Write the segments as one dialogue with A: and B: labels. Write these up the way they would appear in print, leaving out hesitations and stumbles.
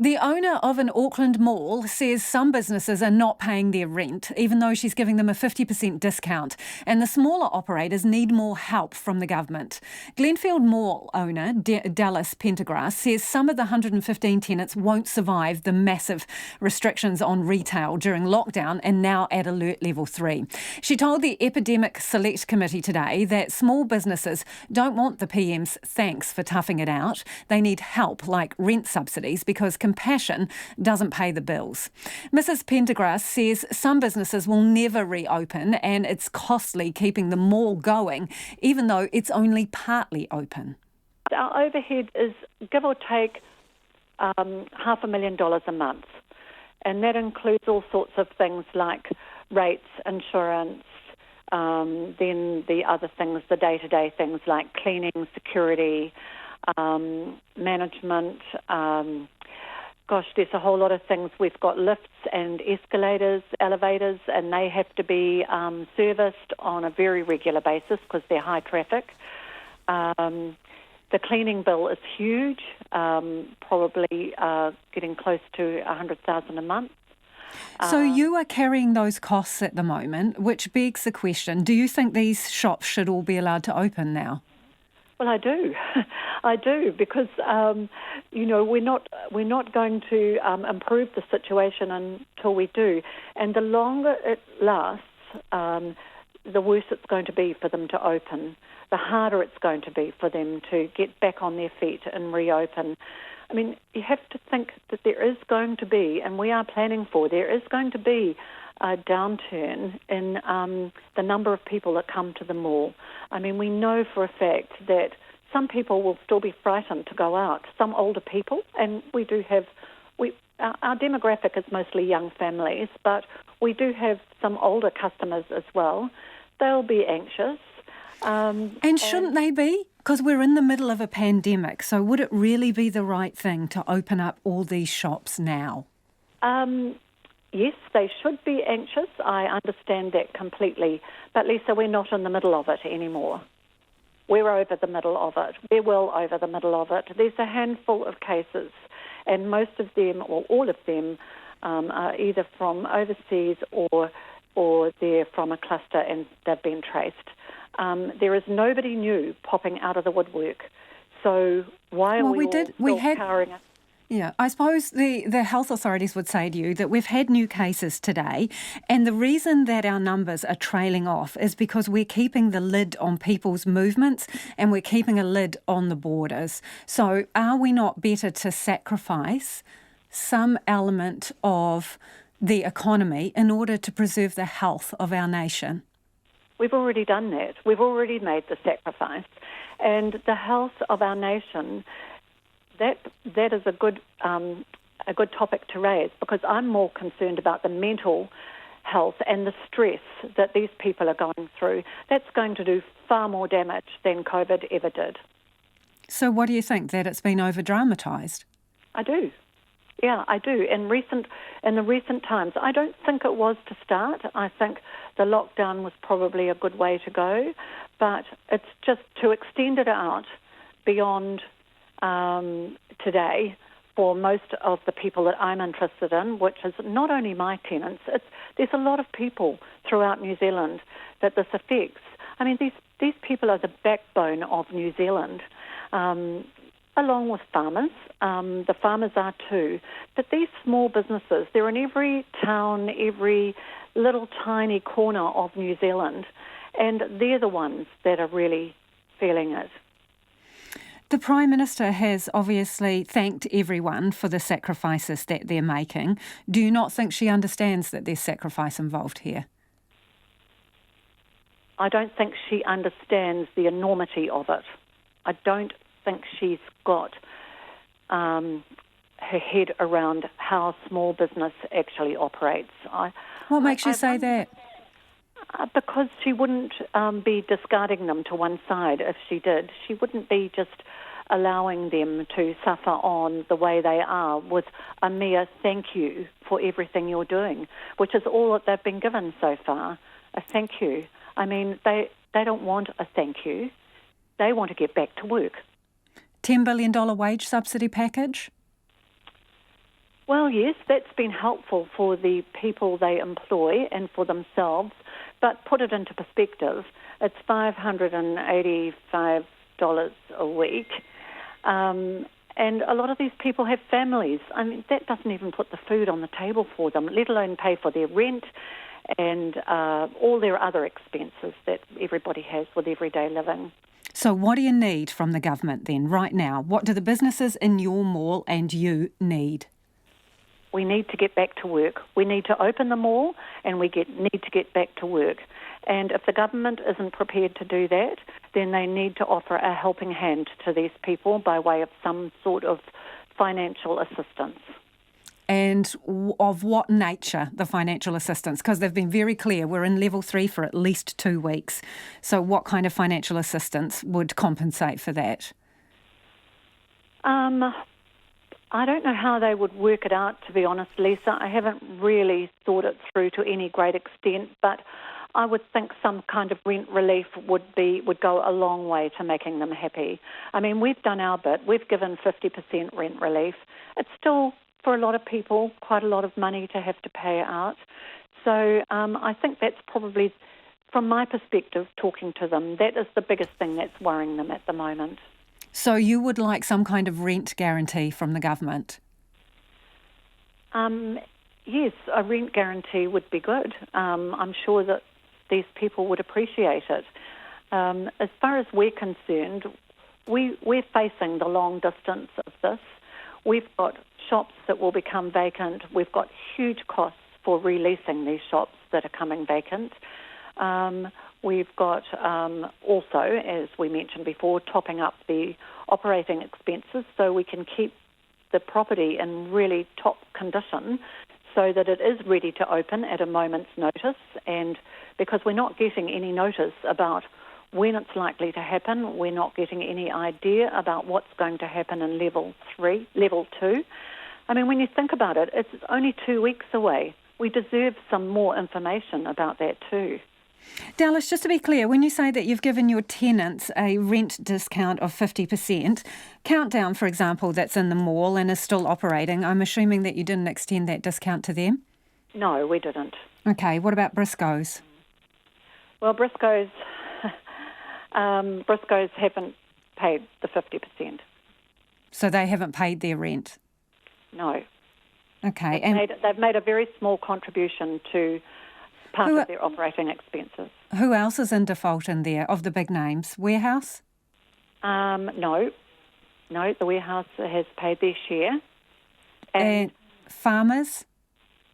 A: The owner of an Auckland mall says some businesses are not paying their rent, even though she's giving them a 50% discount, and the smaller operators need more help from the government. Glenfield Mall owner Dallas Pendergrast says some of the 115 tenants won't survive the massive restrictions on retail during lockdown and now at alert level 3. She told the Epidemic Select Committee today that small businesses don't want the PM's thanks for toughing it out. They need help like rent subsidies because compassion doesn't pay the bills. Mrs. Pendergrast says some businesses will never reopen and it's costly keeping the mall going, even though it's only partly open.
B: Our overhead is, give or take, $500,000 a month. And that includes all sorts of things like rates, insurance, then the other things, the day-to-day things like cleaning, security, management. There's a whole lot of things. We've got lifts and escalators, elevators, and they have to be serviced on a very regular basis because they're high traffic. The cleaning bill is huge, probably getting close to $100,000 a month.
A: So you are carrying those costs at the moment, which begs the question, do you think these shops should all be allowed to open now?
B: Well, I do. I do, because, we're not going to improve the situation until we do. And the longer it lasts, the worse it's going to be for them to open, the harder it's going to be for them to get back on their feet and reopen. I mean, you have to think that there is going to be, and we are planning for, there is going to be a downturn in the number of people that come to the mall. I mean, we know for a fact that some people will still be frightened to go out, some older people, and we do have, our demographic is mostly young families, but we do have some older customers as well. They'll be anxious.
A: And shouldn't they be? Because we're in the middle of a pandemic, so would it really be the right thing to open up all these shops now?
B: Yes, they should be anxious. I understand that completely. But Lisa, we're not in the middle of it anymore. We're over the middle of it. We're well over the middle of it. There's a handful of cases, and most of them, or all of them, are either from overseas or they're from a cluster and they've been traced. There is nobody new popping out of the woodwork. So why are we powering it?
A: Yeah, I suppose the health authorities would say to you that we've had new cases today, and the reason that our numbers are trailing off is because we're keeping the lid on people's movements and we're keeping a lid on the borders. So are we not better to sacrifice some element of the economy in order to preserve the health of our nation?
B: We've already done that. We've already made the sacrifice. And the health of our nation, that is a good topic to raise, because I'm more concerned about the mental health and the stress that these people are going through. That's going to do far more damage than COVID ever did.
A: So what do you think, that it's been overdramatized?
B: I do. Yeah, I do. In the recent times, I don't think it was to start. I think the lockdown was probably a good way to go, but it's just to extend it out beyond today for most of the people that I'm interested in, which is not only my tenants. There's a lot of people throughout New Zealand that this affects. I mean, these people are the backbone of New Zealand, along with farmers. The farmers are too. But these small businesses, they're in every town, every little tiny corner of New Zealand, and they're the ones that are really feeling it.
A: The Prime Minister has obviously thanked everyone for the sacrifices that they're making. Do you not think she understands that there's sacrifice involved here?
B: I don't think she understands the enormity of it. I don't think she's got her head around how small business actually operates.
A: What makes you say that?
B: Because she wouldn't be discarding them to one side if she did. She wouldn't be just allowing them to suffer on the way they are with a mere thank you for everything you're doing, which is all that they've been given so far, a thank you. I mean, they don't want a thank you. They want to get back to work.
A: $10 billion wage subsidy package?
B: Well, yes, that's been helpful for the people they employ and for themselves, but put it into perspective, it's $585 a week, and a lot of these people have families. I mean, that doesn't even put the food on the table for them, let alone pay for their rent and all their other expenses that everybody has with everyday living.
A: So what do you need from the government then, right now? What do the businesses in your mall and you need?
B: We need to get back to work. We need to open the mall and we need to get back to work. And if the government isn't prepared to do that, then they need to offer a helping hand to these people by way of some sort of financial assistance.
A: And of what nature, the financial assistance? Because they've been very clear, we're in level 3 for at least 2 weeks. So what kind of financial assistance would compensate for that?
B: I don't know how they would work it out, to be honest, Lisa. I haven't really thought it through to any great extent, but I would think some kind of rent relief would go a long way to making them happy. I mean, we've done our bit. We've given 50% rent relief. It's still, for a lot of people, quite a lot of money to have to pay out. So I think that's probably, from my perspective, talking to them, that is the biggest thing that's worrying them at the moment.
A: So you would like some kind of rent guarantee from the government?
B: Yes, a rent guarantee would be good. I'm sure that these people would appreciate it. As far as we're concerned, we're facing the long distance of this. We've got shops that will become vacant. We've got huge costs for releasing these shops that are coming vacant. We've got also, as we mentioned before, topping up the operating expenses so we can keep the property in really top condition so that it is ready to open at a moment's notice. And because we're not getting any notice about when it's likely to happen, we're not getting any idea about what's going to happen in level 2. I mean, when you think about it, it's only 2 weeks away. We deserve some more information about that too.
A: Dallas, just to be clear, when you say that you've given your tenants a rent discount of 50%, Countdown, for example, that's in the mall and is still operating, I'm assuming that you didn't extend that discount to them?
B: No, we didn't.
A: Okay, what about Briscoe's?
B: Well, Briscoe's haven't paid the 50%.
A: So they haven't paid their rent?
B: No.
A: Okay.
B: They've made a very small contribution to part of their operating expenses.
A: Who else is in default in there, of the big names? Warehouse?
B: No, the Warehouse has paid their share.
A: And Farmers?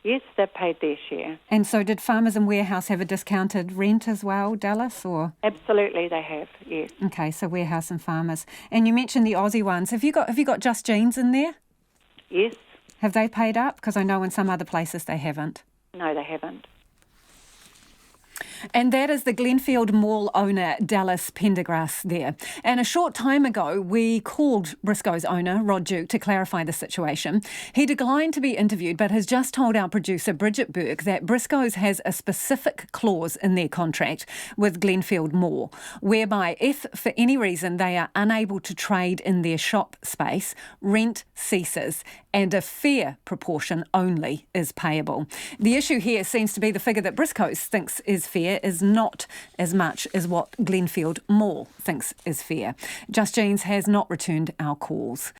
B: Yes, they've paid their share.
A: And so did Farmers and Warehouse have a discounted rent as well, Dallas? Or
B: Absolutely, they have, yes.
A: Okay, so Warehouse and Farmers. And you mentioned the Aussie ones. Have you got Just Jeans in there?
B: Yes.
A: Have they paid up? Because I know in some other places they haven't.
B: No, they haven't.
A: And that is the Glenfield Mall owner, Dallas Pendergrast there. And a short time ago, we called Briscoe's owner, Rod Duke, to clarify the situation. He declined to be interviewed, but has just told our producer, Bridget Burke, that Briscoe's has a specific clause in their contract with Glenfield Mall, whereby if for any reason they are unable to trade in their shop space, rent ceases and a fair proportion only is payable. The issue here seems to be the figure that Briscoe's thinks is fair is not as much as what Glenfield Mall thinks is fair. Just Jeans has not returned our calls.